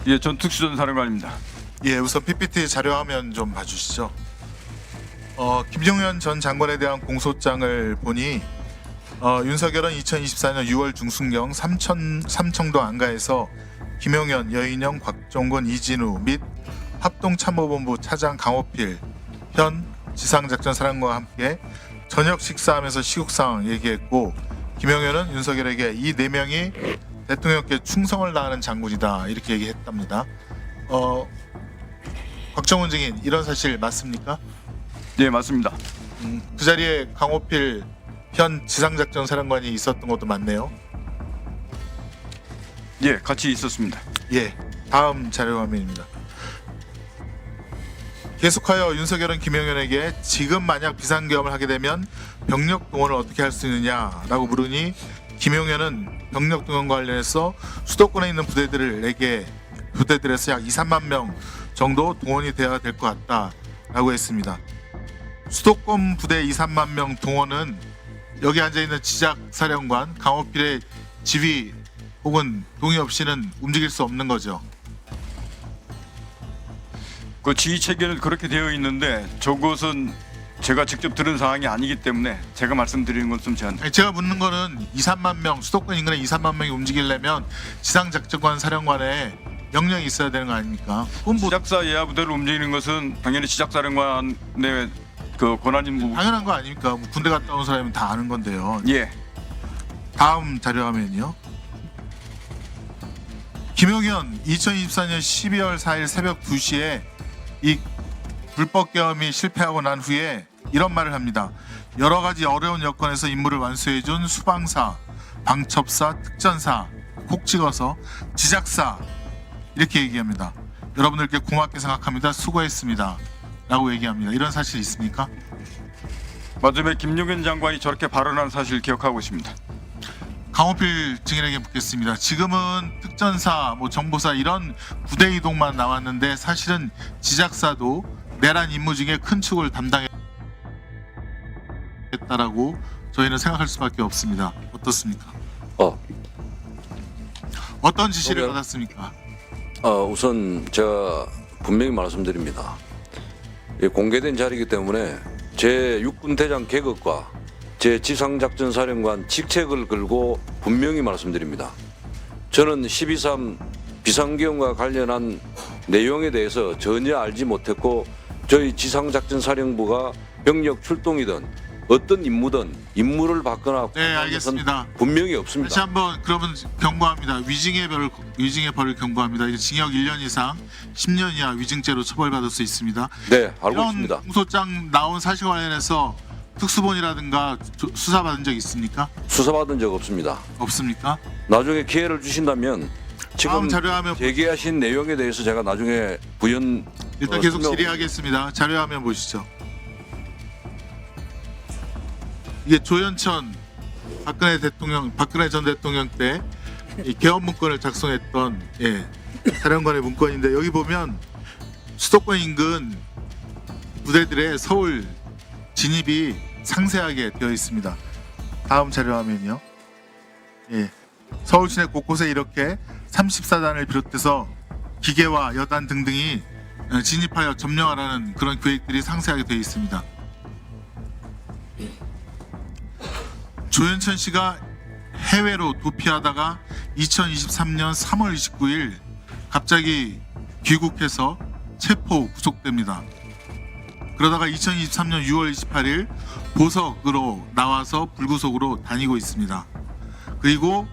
예, 전 특수전사령관입니다. 예, 우선 PPT 자료화면 좀 봐주시죠. 김용현 전 장관에 대한 공소장을 보니 윤석열은 2024년 6월 중순경 삼청도 안가에서 김용현, 여인영, 곽종건, 이진우 및 합동참모본부 차장 강호필 현 지상작전사령관과 함께 저녁 식사하면서 시국 상황 얘기했고, 김용현은 윤석열에게 이 4명이 대통령께 충성을 다하는 장군이다 이렇게 얘기했답니다. 곽정훈 증인, 이런 사실 맞습니까? 예, 맞습니다. 그 자리에 강호필 현 지상작전사령관이 있었던 것도 맞네요. 예, 같이 있었습니다. 예, 다음 자료 화면입니다. 계속하여 윤석열은 김용현에게 지금 만약 비상계엄을 하게 되면 병력 동원을 어떻게 할 수 있느냐라고 물으니, 김용현은 병력 동원과 관련해서 수도권에 있는 부대들에서 약 2, 3만 명 정도 동원이 되어야 될 것 같다라고 했습니다. 수도권 부대 2, 3만 명 동원은 여기 앉아있는 지작사령관 강호필의 지휘 혹은 동의 없이는 움직일 수 없는 거죠. 그 지휘 체계는 그렇게 되어 있는데 저것은 제가 직접 들은 사항이 아니기 때문에 제가 말씀드리는 건 좀 제한. 제가 묻는 거는 2, 3만 명, 수도권 인근에 2, 3만 명이 움직이려면 지상작전관 사령관에 명령이 있어야 되는 거 아닙니까? 지작사 예하 부대를 움직이는 것은 당연히 지작사령관의 그 권한인 부분. 당연한 거 아닙니까? 뭐 군대 갔다 온 사람은 다 아는 건데요. 예, 다음 자료 화면이요. 김용현 2024년 12월 4일 새벽 2시에 이 불법 계엄이 실패하고 난 후에 이런 말을 합니다. 여러 가지 어려운 여건에서 임무를 완수해준 수방사, 방첩사, 특전사 콕 찍어서 지작사 이렇게 얘기합니다. 여러분들께 고맙게 생각합니다. 수고했습니다. 라고 얘기합니다. 이런 사실 있습니까? 마지막에 김용현 장관이 저렇게 발언한 사실 기억하고 있습니다. 강호필 증인에게 묻겠습니다. 지금은 특전사, 정보사 이런 부대 이동만 나왔는데 사실은 지작사도 내란 임무 중에 큰 축을 담당했다라고 저희는 생각할 수밖에 없습니다. 어떻습니까? 어떤 지시를 받았습니까? 우선 제가 분명히 말씀드립니다. 공개된 자리이기 때문에 제 육군 대장 계급과 제 지상작전사령관 직책을 걸고 분명히 말씀드립니다. 저는 12.3 비상계엄과 관련한 내용에 대해서 전혀 알지 못했고, 저희 지상작전사령부가 병력 출동이든 어떤 임무를 받거나 네, 알겠습니다. 분명히 없습니다. 다시 한번 그러면 경고합니다. 위증의 벌을 경고합니다. 이제 징역 1년 이상 10년 이하 위증죄로 처벌받을 수 있습니다. 네, 알고 이런 있습니다. 공소장 나온 사실 관련해서 특수본이라든가 수사받은 적 있습니까? 수사받은 적 없습니다. 없습니까? 나중에 기회를 주신다면 지금 다음 자료화면 제기하신 내용에 대해서 제가 나중에 부연 일단 계속 질의하겠습니다. 자료화면 보시죠. 이게 조현천 박근혜 전 대통령 때 이 계엄 문건을 작성했던 사령관의 문건인데, 여기 보면 수도권 인근 부대들의 서울 진입이 상세하게 되어 있습니다. 다음 자료 화면이요. 서울 시내 곳곳에 이렇게 34단을 비롯해서 기계와 여단 등등이 진입하여 점령하라는 그런 계획들이 상세하게 되어 있습니다. 조현천 씨가 해외로 도피하다가 2023년 3월 29일 갑자기 귀국해서 체포 구속됩니다. 그러다가 2023년 6월 28일 보석으로 나와서 불구속으로 다니고 있습니다. 그리고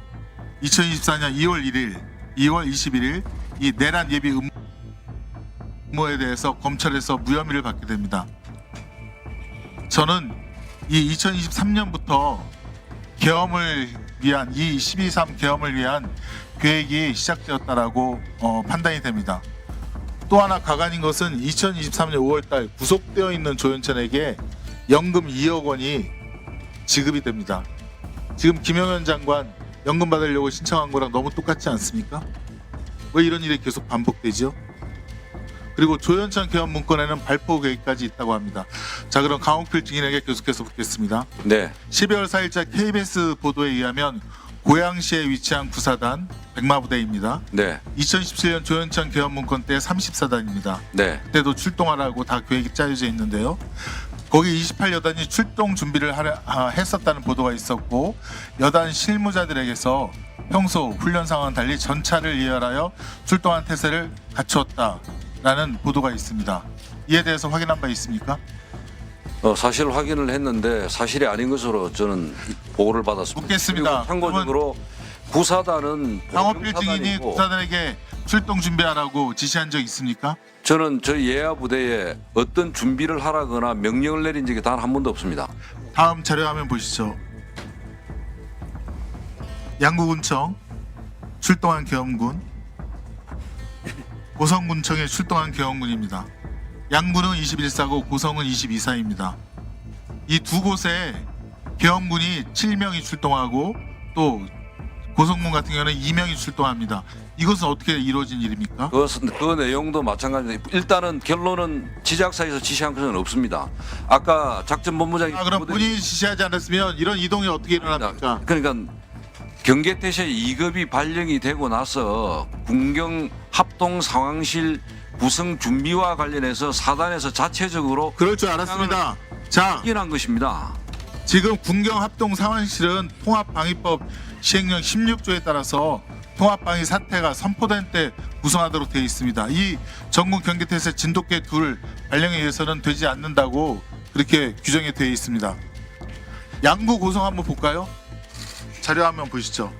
2024년 2월 21일 이 내란 예비 음모에 대해서 검찰에서 무혐의를 받게 됩니다. 저는 이 2023년부터 계엄을 위한 이 12.3 계엄을 위한 계획이 시작되었다라고 판단이 됩니다. 또 하나 가관인 것은 2023년 5월달 구속되어 있는 조현천에게 연금 2억 원이 지급이 됩니다. 지금 김용현 장관 연금 받으려고 신청한 거랑 너무 똑같지 않습니까? 왜 이런 일이 계속 반복되죠? 그리고 조현천 계엄 문건에는 발포 계획까지 있다고 합니다. 자, 그럼 강호필 증인에게 계속해서 묻겠습니다. 네. 12월 4일자 KBS 보도에 의하면 고양시에 위치한 구사단 백마부대입니다. 네, 2017년 조현천 계엄문건 때 34단입니다. 네, 그때도 출동하라고 다 계획이 짜여져 있는데요. 거기 28여단이 출동 준비를 했었다는 보도가 있었고 여단 실무자들에게서 평소 훈련 상황은 달리 전차를 예열하여 출동한 태세를 갖추었다라는 보도가 있습니다. 이에 대해서 확인한 바 있습니까? 사실 확인을 했는데 사실이 아닌 것으로 저는 보고를 받았습니다. 묻겠습니다. 그리고 참고적으로 구사단은 상업빌 증인이 보병사단이고 구사단에게 출동 준비하라고 지시한 적 있습니까? 저는 저희 예하 부대에 어떤 준비를 하라거나 명령을 내린 적이 단 한 번도 없습니다. 다음 자료화면 보시죠. 양구군청 출동한 계엄군, 고성군청에 출동한 계엄군입니다. 양구는 21사고 고성은 22사입니다. 이 두 곳에 계엄군이 7명이 출동하고 또 고성군 같은 경우는 2명이 출동합니다. 이것은 어떻게 이루어진 일입니까? 그 내용도 마찬가지입니다. 일단은 결론은 지작사에서 지시한 것은 없습니다. 아까 작전본부장이 그럼 본인이 지시하지 않았으면 이런 이동이 어떻게 일어납니까? 그러니까 경계태세 2급이 발령이 되고 나서 군경 합동 상황실 구성 준비와 관련해서 사단에서 자체적으로 그럴 줄 알았습니다. 자, 확인한 것입니다. 지금 군경 합동 상황실은 통합방위법 시행령 16조에 따라서 통합방위 사태가 선포된 때 구성하도록 되어 있습니다. 이 전국 경계태세 진돗개 둘 발령에 의해서는 되지 않는다고 그렇게 규정이 되어 있습니다. 양구 고성 한번 볼까요? 자료 한번 보시죠.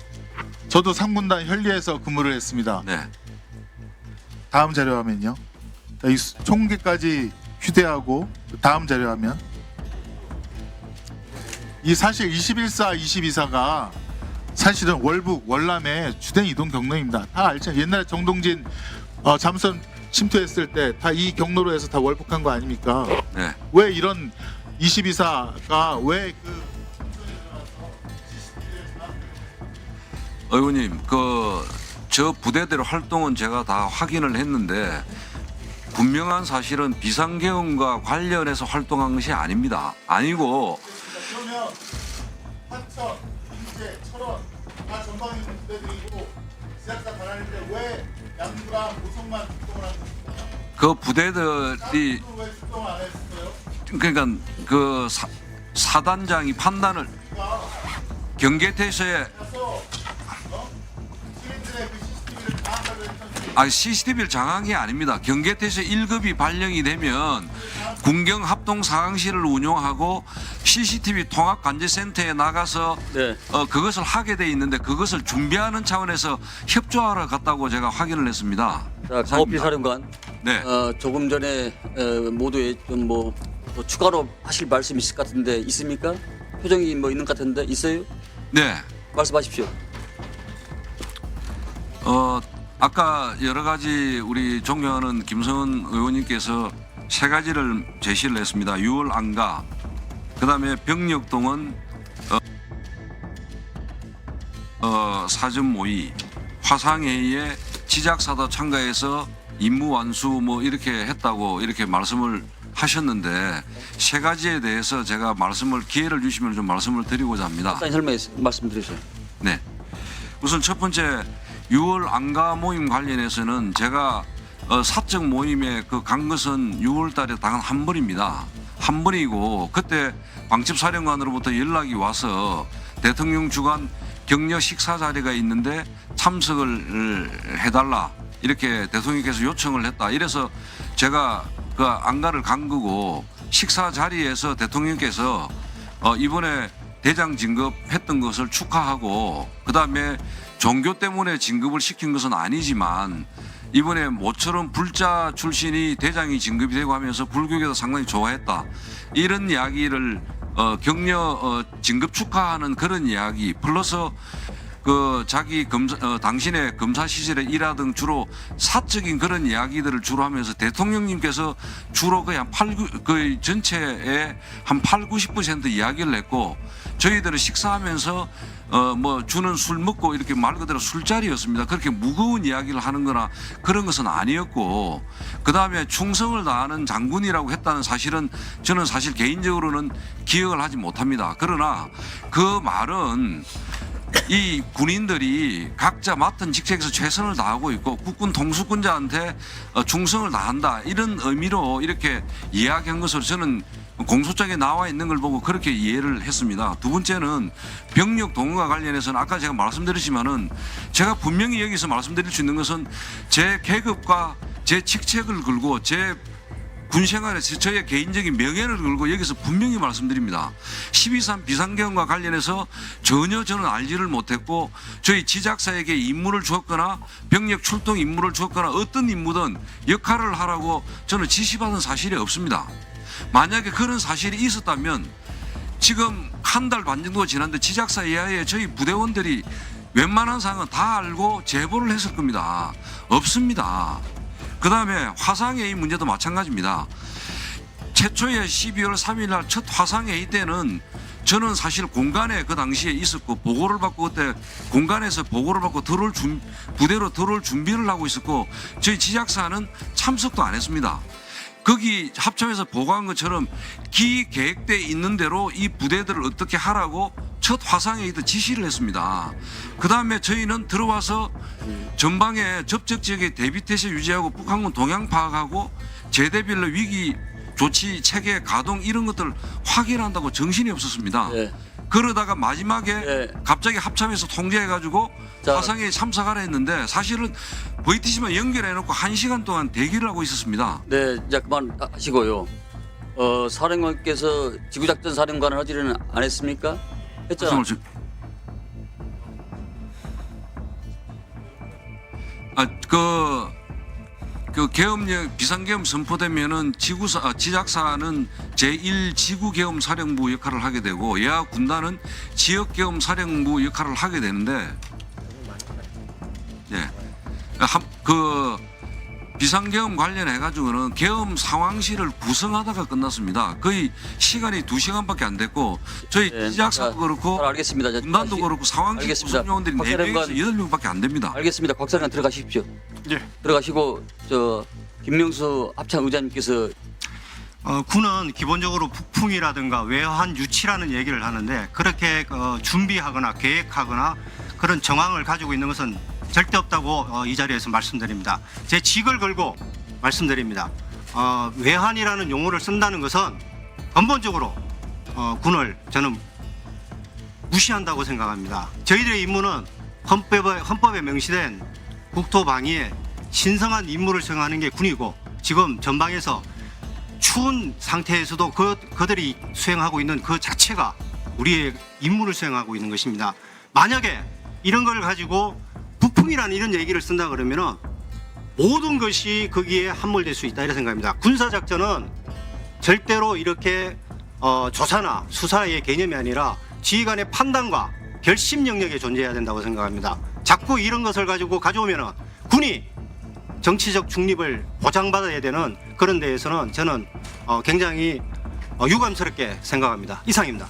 저도 3군단 현리에서 근무를 했습니다. 네. 다음 자료 화면요. 이 총기까지 휴대하고 다음 자료 화면. 이 사실 21사, 22사가 사실은 월북, 월남의 주된 이동 경로입니다. 다 알죠. 옛날에 정동진 잠수선 침투했을 때 다 이 경로로 해서 다 월북한 거 아닙니까? 네. 왜 이런 22사가 왜 의원님, 저 부대대로 활동은 제가 다 확인을 했는데 분명한 사실은 비상계엄과 관련해서 활동한 것이 아닙니다. 아니고 그러면 화천, 인제, 철원 다 전방에 있는 부대들이고 지작사 반환일 때 왜 양구랑 고성만 출동을 한 것입니까? 그 부대들이 왜 출동 안 했어요? 그러니까 그 사단장이 판단을 경계태세에 시민들의 그 CCTV를 장악하려 했던 CCTV를 장악이 아닙니다. 경계태세 1급이 발령이 되면 군경 합동 상황실을 운용하고 CCTV 통합 관제센터에 나가서 네. 그것을 하게 돼 있는데 그것을 준비하는 차원에서 협조하러 갔다고 제가 확인을 했습니다. 자, 강호필 사령관, 네. 조금 전에 모두에 좀 뭐 추가로 하실 말씀 있을 것 같은데 있습니까? 표정이 뭐 있는 것 같은데 있어요? 네. 말씀하십시오. 아까 여러 가지 우리 존경하는 김성은 의원님께서 세 가지를 제시를 했습니다. 6월 안가, 그다음에 병력동원 사전 모의, 화상회의에 지작사도 참가해서 임무 완수 뭐 이렇게 했다고 이렇게 말씀을 하셨는데 세 가지에 대해서 제가 기회를 주시면 좀 말씀을 드리고자 합니다. 간단히 말씀드리세요. 네. 우선 첫 번째 6월 안가 모임 관련해서는 제가 사적 모임에 간 것은 6월 달에 단 한 번입니다. 한 번이고 그때 방첩사령관으로부터 연락이 와서 대통령 주관 격려 식사 자리가 있는데 참석을 해달라 이렇게 대통령께서 요청을 했다. 이래서 제가 그 안가를 간 거고 식사 자리에서 대통령께서 이번에 대장 진급했던 것을 축하하고 그다음에 종교 때문에 진급을 시킨 것은 아니지만 이번에 모처럼 불자 출신이 대장이 진급이 되고 하면서 불교계도 상당히 좋아했다. 이런 이야기를 격려 진급 축하하는 그런 이야기 플러스 자기 당신의 검사 시절에 일하던 주로 사적인 그런 이야기들을 주로 하면서 대통령님께서 주로 거의 거의 전체의 한 80~90% 이야기를 했고 저희들은 식사하면서 뭐 주는 술 먹고 이렇게 말 그대로 술자리였습니다. 그렇게 무거운 이야기를 하는 거나 그런 것은 아니었고 그다음에 충성을 다하는 장군이라고 했다는 사실은 저는 사실 개인적으로는 기억을 하지 못합니다. 그러나 그 말은 이 군인들이 각자 맡은 직책에서 최선을 다하고 있고 국군 통수권자한테 충성을 다한다 이런 의미로 이렇게 이야기한 것으로 저는 공소장에 나와 있는 걸 보고 그렇게 이해를 했습니다. 두 번째는 병력 동원과 관련해서는 아까 제가 말씀드렸지만은 제가 분명히 여기서 말씀드릴 수 있는 것은 제 계급과 제 직책을 걸고 제 군생활에서 저의 개인적인 명예를 걸고 여기서 분명히 말씀드립니다. 12.3 비상계엄과 관련해서 전혀 저는 알지를 못했고 저희 지작사에게 임무를 주었거나 병력 출동 임무를 주었거나 어떤 임무든 역할을 하라고 저는 지시받은 사실이 없습니다. 만약에 그런 사실이 있었다면 지금 한 달 반 정도가 지났는데 지작사 이하의 저희 부대원들이 웬만한 사항은 다 알고 제보를 했을 겁니다. 없습니다. 그 다음에 화상회의 문제도 마찬가지입니다. 최초의 12월 3일 날 첫 화상회의 때는 저는 사실 공간에 그 당시에 있었고 보고를 받고 그때 공간에서 보고를 받고 부대로 들어올 준비를 하고 있었고 저희 지작사는 참석도 안 했습니다. 거기 합참에서 보고한 것처럼 기계획돼 있는 대로 이 부대들을 어떻게 하라고 첫 화상회의 때 지시를 했습니다. 그 다음에 저희는 들어와서 전방에 접촉 지역의 대비태세 유지하고 북한군 동향 파악하고 제대별로 위기 조치 체계 가동 이런 것들을 확인한다고 정신이 없었습니다. 네. 그러다가 마지막에 네. 갑자기 합참에서 통제해가지고 자. 화상회의 참석하라 했는데 사실은 VTC만 연결해놓고 1시간 동안 대기를 하고 있었습니다. 네, 이제 그만하시고요. 사령관께서 지구작전 사령관을 하지는 안 했습니까? 했잖아. 말씀을 그 계엄령 비상계엄 선포되면은 지작사는 제1지구계엄 사령부 역할을 하게 되고 예하 군단은 지역계엄 사령부 역할을 하게 되는데, 예, 그 비상계엄 관련해 가지고는 계엄 상황실을 구성하다가 끝났습니다. 거의 시간이 2시간밖에 안 됐고 저희 네, 지작사도 자, 그렇고 잘 알겠습니다. 자, 군단도 다시- 그렇고 상황실 알겠습니다. 구성요원들이 박 4명에서 사령관. 8명밖에 안 됩니다. 알겠습니다. 곽 사령관 들어가십시오. 예. 들어가시고 김명수 합참 의장님께서 군은 기본적으로 북풍이라든가 외환 유치라는 얘기를 하는데 그렇게 준비하거나 계획하거나 그런 정황을 가지고 있는 것은 절대 없다고 이 자리에서 말씀드립니다. 제 직을 걸고 말씀드립니다. 외환이라는 용어를 쓴다는 것은 근본적으로 군을 저는 무시한다고 생각합니다. 저희들의 임무는 헌법에 명시된 국토 방위에 신성한 임무를 수행하는 게 군이고 지금 전방에서 추운 상태에서도 그들이 수행하고 있는 그 자체가 우리의 임무를 수행하고 있는 것입니다. 만약에 이런 걸 가지고 북풍이라는 이런 얘기를 쓴다 그러면은 모든 것이 거기에 함몰될 수 있다 이런 생각입니다. 군사작전은 절대로 이렇게 조사나 수사의 개념이 아니라 지휘관의 판단과 결심 영역에 존재해야 된다고 생각합니다. 자꾸 이런 것을 가지고 가져오면은 군이 정치적 중립을 보장받아야 되는 그런 데에서는 저는 굉장히 유감스럽게 생각합니다. 이상입니다.